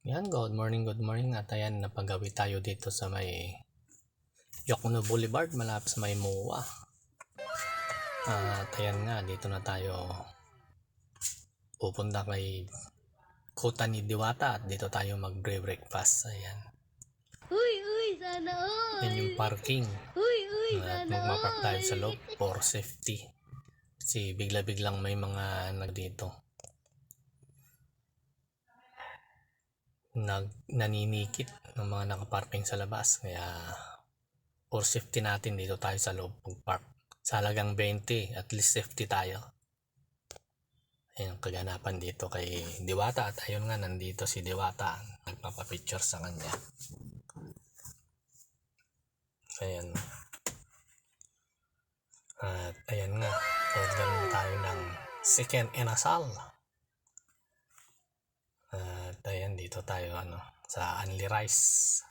Yan, good morning. At ayan, napagawi tayo dito sa may Yokono Boulevard, malapit sa may MOA. At ayan nga, dito na tayo pupunta kay Kota ni Diwata at dito tayo mag-breakfast. Ayan. Sana all. Yan yung parking. At Sana magmapark tayo all. sa loob for safety. Kasi bigla-biglang may mga dito naninikit ng mga nakaparking sa labas, kaya for safety natin dito tayo sa loob mag-park sa halagang 20, at least safety tayo. Ayun ang kaganapan dito kay Diwata, at ayun nga, nandito si Diwata nagpapapicture sa kanya. Ayan, at ayan nga, order na tayo ng chicken inasal. At ayan, dito tayo sa Only Rice.